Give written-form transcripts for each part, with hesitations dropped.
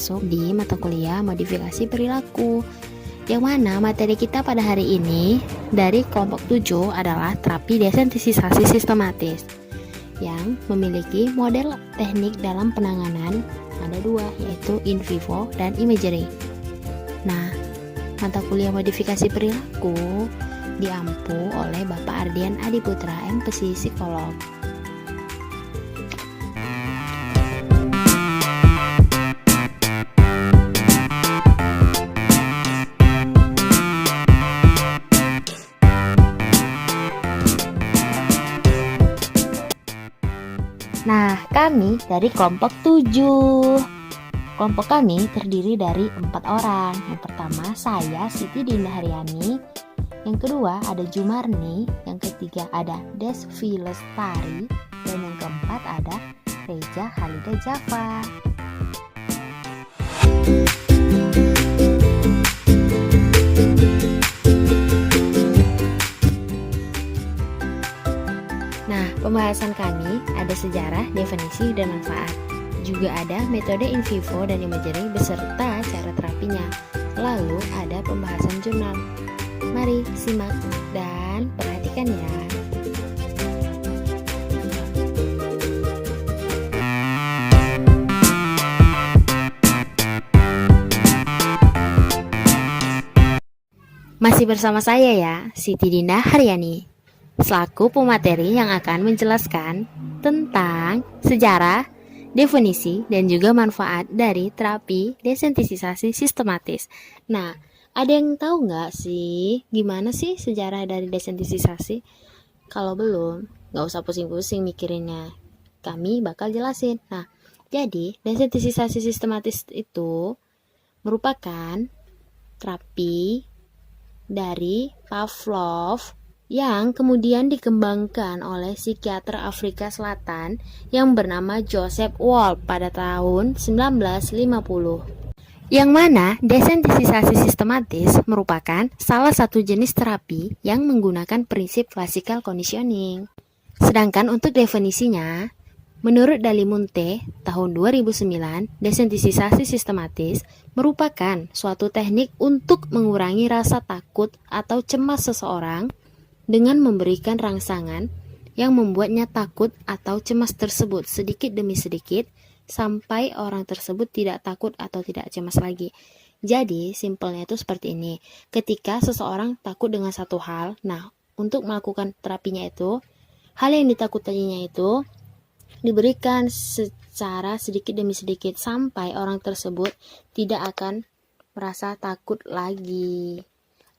masuk di mata kuliah modifikasi perilaku. Yang mana materi kita pada hari ini dari kelompok 7 adalah terapi desensitisasi sistematis yang memiliki model teknik dalam penanganan ada dua, yaitu in vivo dan imagery. Nah, mata kuliah modifikasi perilaku diampu oleh Bapak Ardian Adiputra, MPSI Psikolog. Nah, kami dari kelompok 7. Kelompok kami terdiri dari 4 orang. Yang pertama, saya Siti Dinda Haryani. Yang kedua, ada Jumarni. Yang ketiga, ada Desvi Lestari. Dan yang keempat, ada Reja Khalida Java. Nah, pembahasan kami ada sejarah, definisi, dan manfaat. Juga ada metode in vivo dan imagery beserta cara terapinya. Lalu ada pembahasan jurnal. Mari simak dan perhatikan ya. Masih bersama saya ya, Siti Dinda Haryani, selaku pemateri yang akan menjelaskan tentang sejarah, definisi, dan juga manfaat dari terapi desensitisasi sistematis. Nah, ada yang tahu nggak sih gimana sih sejarah dari desensitisasi? Kalau belum, nggak usah pusing-pusing mikirinnya. Kami bakal jelasin. Nah, jadi desensitisasi sistematis itu merupakan terapi dari Pavlov yang kemudian dikembangkan oleh psikiater Afrika Selatan yang bernama Joseph Wolf pada tahun 1950. Yang mana desensitisasi sistematis merupakan salah satu jenis terapi yang menggunakan prinsip classical conditioning. Sedangkan untuk definisinya, menurut Dalimunte tahun 2009, desensitisasi sistematis merupakan suatu teknik untuk mengurangi rasa takut atau cemas seseorang dengan memberikan rangsangan yang membuatnya takut atau cemas tersebut sedikit demi sedikit sampai orang tersebut tidak takut atau tidak cemas lagi. Jadi, simpelnya itu seperti ini. Ketika seseorang takut dengan satu hal, nah, untuk melakukan terapinya itu, hal yang ditakutinya itu diberikan secara sedikit demi sedikit sampai orang tersebut tidak akan merasa takut lagi.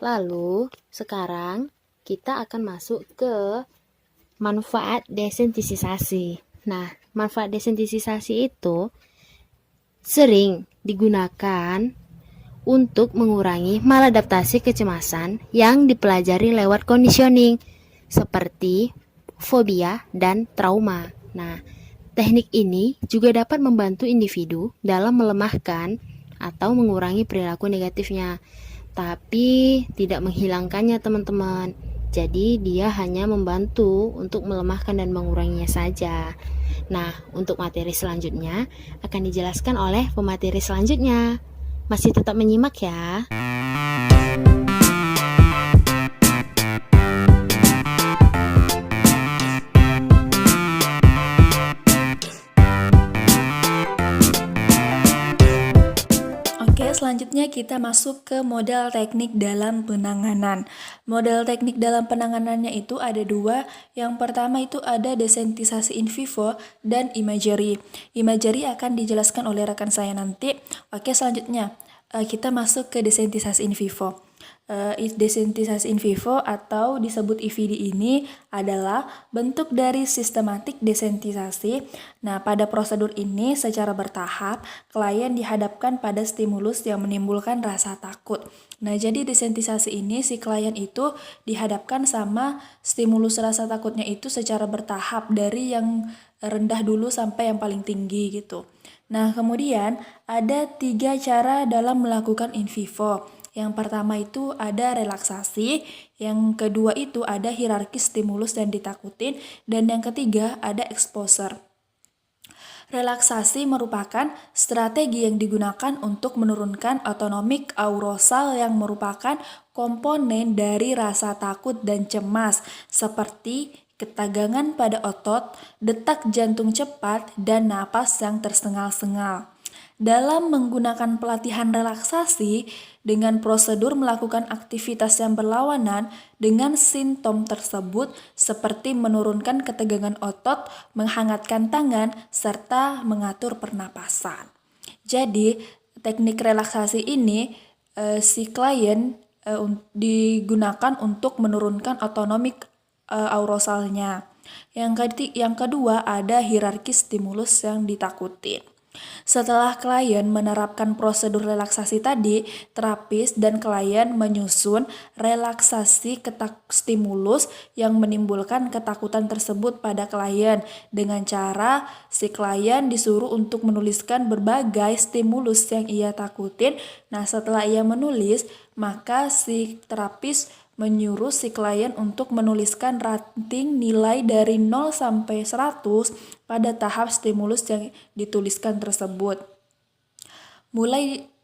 Lalu, sekarang kita akan masuk ke manfaat desensitisasi. Nah, manfaat desensitisasi itu sering digunakan untuk mengurangi maladaptasi kecemasan yang dipelajari lewat conditioning seperti fobia dan trauma. Nah, teknik ini juga dapat membantu individu dalam melemahkan atau mengurangi perilaku negatifnya, tapi tidak menghilangkannya, teman-teman. Jadi dia hanya membantu untuk melemahkan dan menguranginya saja. Nah, untuk materi selanjutnya akan dijelaskan oleh pemateri selanjutnya. Masih tetap menyimak ya. Selanjutnya kita masuk ke model teknik dalam penanganan. Model teknik dalam penanganannya itu ada dua. Yang pertama itu ada desensitisasi in vivo dan imagery. Imagery akan dijelaskan oleh rekan saya nanti. Oke, selanjutnya kita masuk ke desensitisasi in vivo. Desensitisasi in vivo atau disebut IVD ini adalah bentuk dari sistematik desensitisasi. Nah, pada prosedur ini secara bertahap klien dihadapkan pada stimulus yang menimbulkan rasa takut. Nah, jadi desensitisasi ini si klien itu dihadapkan sama stimulus rasa takutnya itu secara bertahap dari yang rendah dulu sampai yang paling tinggi gitu. Nah, kemudian ada 3 cara dalam melakukan in vivo. Yang pertama itu ada relaksasi, yang kedua itu ada hierarki stimulus dan ditakutin, dan yang ketiga ada exposure. Relaksasi merupakan strategi yang digunakan untuk menurunkan autonomic arousal yang merupakan komponen dari rasa takut dan cemas seperti ketegangan pada otot, detak jantung cepat, dan napas yang tersengal-sengal. Dalam menggunakan pelatihan relaksasi dengan prosedur melakukan aktivitas yang berlawanan dengan simptom tersebut seperti menurunkan ketegangan otot, menghangatkan tangan, serta mengatur pernapasan. Jadi, teknik relaksasi ini si klien digunakan untuk menurunkan autonomic aurosalnya. Yang kedua ada hierarki stimulus yang ditakutin. Setelah klien menerapkan prosedur relaksasi tadi, terapis dan klien menyusun relaksasi stimulus yang menimbulkan ketakutan tersebut pada klien dengan cara si klien disuruh untuk menuliskan berbagai stimulus yang ia takutin. Nah, setelah ia menulis, maka si terapis menyuruh si klien untuk menuliskan rating nilai dari 0 sampai 100 pada tahap stimulus yang dituliskan tersebut.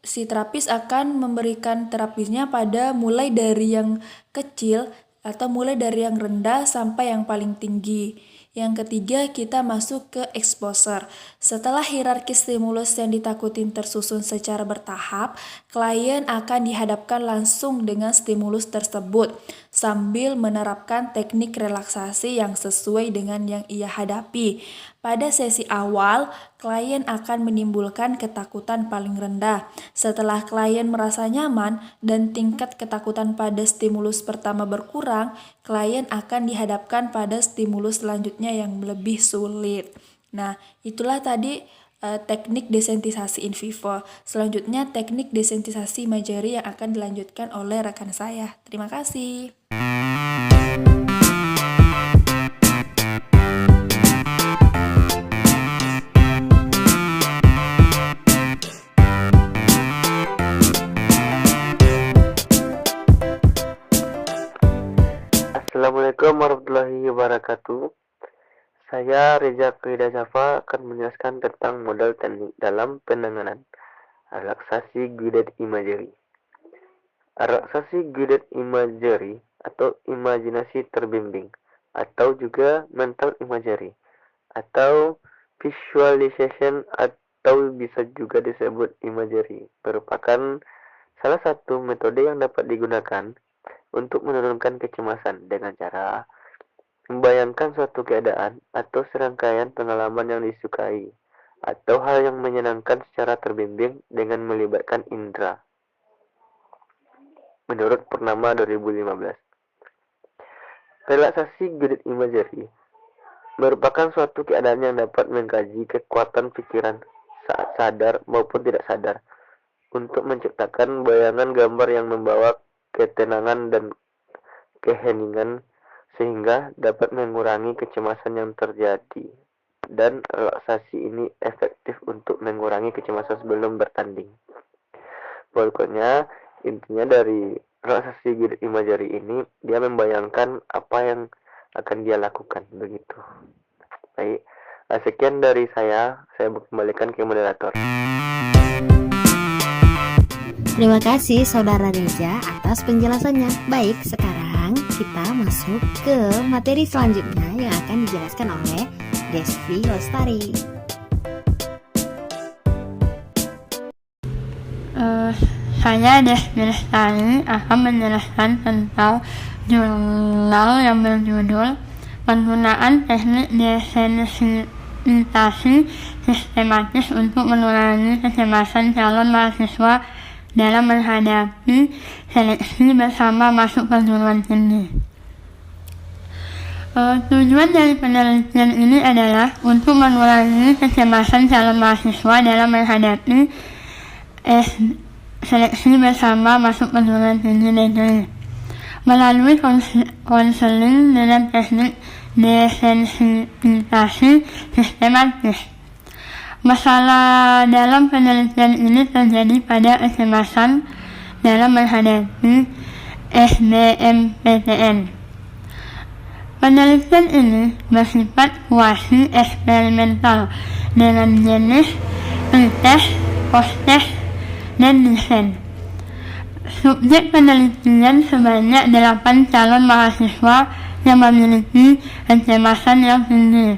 Si terapis akan memberikan terapisnya mulai dari yang kecil atau mulai dari yang rendah sampai yang paling tinggi. Yang ketiga, kita masuk ke exposure. Setelah hierarki stimulus yang ditakutin tersusun secara bertahap, klien akan dihadapkan langsung dengan stimulus tersebut sambil menerapkan teknik relaksasi yang sesuai dengan yang ia hadapi. Pada sesi awal, klien akan menimbulkan ketakutan paling rendah. Setelah klien merasa nyaman dan tingkat ketakutan pada stimulus pertama berkurang, klien akan dihadapkan pada stimulus selanjutnya yang lebih sulit. Nah, itulah tadi teknik desensitisasi in vivo. Selanjutnya teknik desensitisasi imagery yang akan dilanjutkan oleh rekan saya. Terima kasih. Assalamualaikum warahmatullahi wabarakatuh. Saya Reza Qida Jafa akan menjelaskan tentang model teknik dalam penanganan relaksasi guided imagery. Relaksasi guided imagery atau imajinasi terbimbing atau juga mental imagery atau visualization atau bisa juga disebut imagery merupakan salah satu metode yang dapat digunakan untuk menurunkan kecemasan dengan cara membayangkan suatu keadaan atau serangkaian pengalaman yang disukai atau hal yang menyenangkan secara terbimbing dengan melibatkan indera. Menurut Purnama 2015. Relaksasi guided imagery merupakan suatu keadaan yang dapat mengkaji kekuatan pikiran saat sadar maupun tidak sadar untuk menciptakan bayangan gambar yang membawa ketenangan dan keheningan sehingga dapat mengurangi kecemasan yang terjadi. Dan relaksasi ini efektif untuk mengurangi kecemasan sebelum bertanding. Pokoknya intinya dari relaksasi guided imagery ini dia membayangkan apa yang akan dia lakukan begitu. Baik, sekian dari saya kembalikan ke moderator. Terima kasih Saudara Reza atas penjelasannya. Baik, sekarang kita masuk ke materi selanjutnya yang akan dijelaskan oleh Desvi Lestari. Saya Desvi Lestari akan menjelaskan tentang jurnal yang berjudul Penggunaan Teknik Desensitisasi Sistematis untuk Mengurangi Kecemasan Calon Mahasiswa dalam menghadapi seleksi bersama masuk perguruan tinggi. Tujuan dari penelitian ini adalah untuk mengurangi kecemasan calon mahasiswa dalam menghadapi seleksi bersama masuk perguruan tinggi negeri melalui konseling dengan teknik desensitisasi sistematis. Masalah dalam penelitian ini terjadi pada kecemasan dalam menghadapi SBMPTN. Penelitian ini bersifat kuasi eksperimental dengan jenis pretest, posttest, dan desain. Subjek penelitian sebanyak 8 calon mahasiswa yang memiliki kecemasan yang tinggi.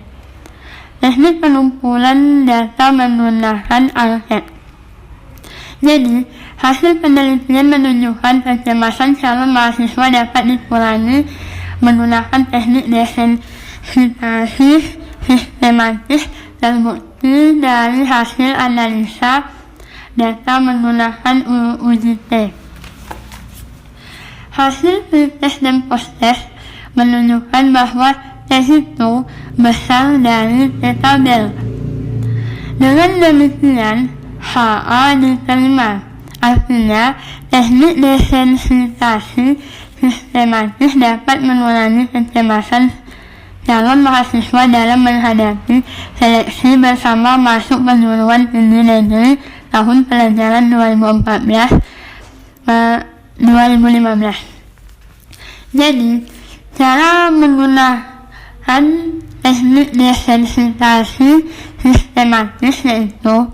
Teknik pengumpulan data menggunakan angket. Jadi, hasil penelitian menunjukkan kecemasan calon mahasiswa dapat dikurangi menggunakan teknik desensitasi sistematis terbukti dari hasil analisa data menggunakan uji T. Hasil pretest dan posttest menunjukkan bahwa tes itu besar dari T-tabel. Dengan demikian, HA diterima. Artinya, teknik desensitasi sistematis dapat mengurangi kecemasan calon mahasiswa dalam menghadapi seleksi bersama masuk perguruan tinggi negeri tahun pelajaran 2014-2015. Jadi, cara menggunakan teknik desensitasi sistematis yaitu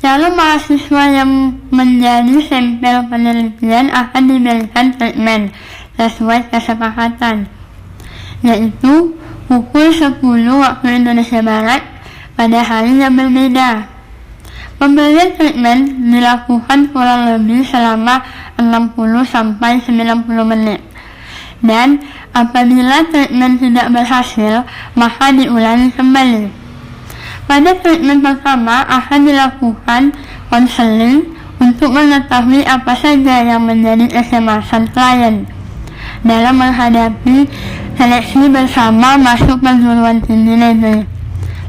calon mahasiswa yang menjadi sampel penelitian akan diberikan treatment sesuai kesepakatan, yaitu pukul 10 waktu Indonesia Barat pada hari yang berbeda. Pemberian treatment dilakukan kurang lebih selama 60-90 menit. Dan apabila treatment tidak berhasil, maka diulangi kembali. Pada treatment pertama akan dilakukan konseling untuk mengetahui apa saja yang menjadi kecemasan klien dalam menghadapi seleksi bersama masuk perguruan tinggi negeri.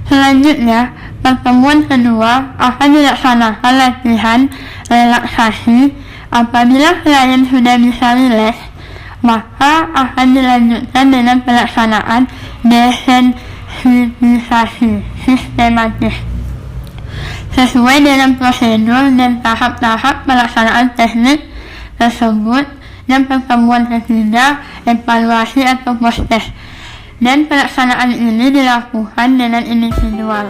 Selanjutnya, pertemuan kedua akan dilaksanakan latihan relaksasi. Apabila klien sudah bisa rileks, maka akan dilanjutkan dengan pelaksanaan desensitisasi sistematis sesuai dengan prosedur dan tahap-tahap pelaksanaan teknik tersebut. Dan pertemuan ketiga, evaluasi atau post-test, dan pelaksanaan ini dilakukan dengan individual.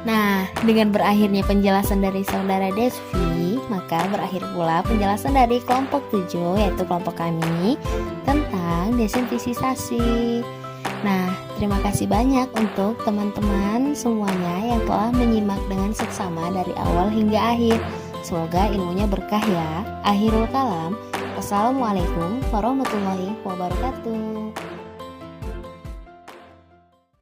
Nah, dengan berakhirnya penjelasan dari saudara Desvi, maka berakhir pula penjelasan dari kelompok 7, yaitu kelompok kami, tentang desensitisasi. Nah, terima kasih banyak untuk teman-teman semuanya yang telah menyimak dengan seksama dari awal hingga akhir. Semoga ilmunya berkah ya. Akhirul kalam. Wassalamualaikum warahmatullahi wabarakatuh.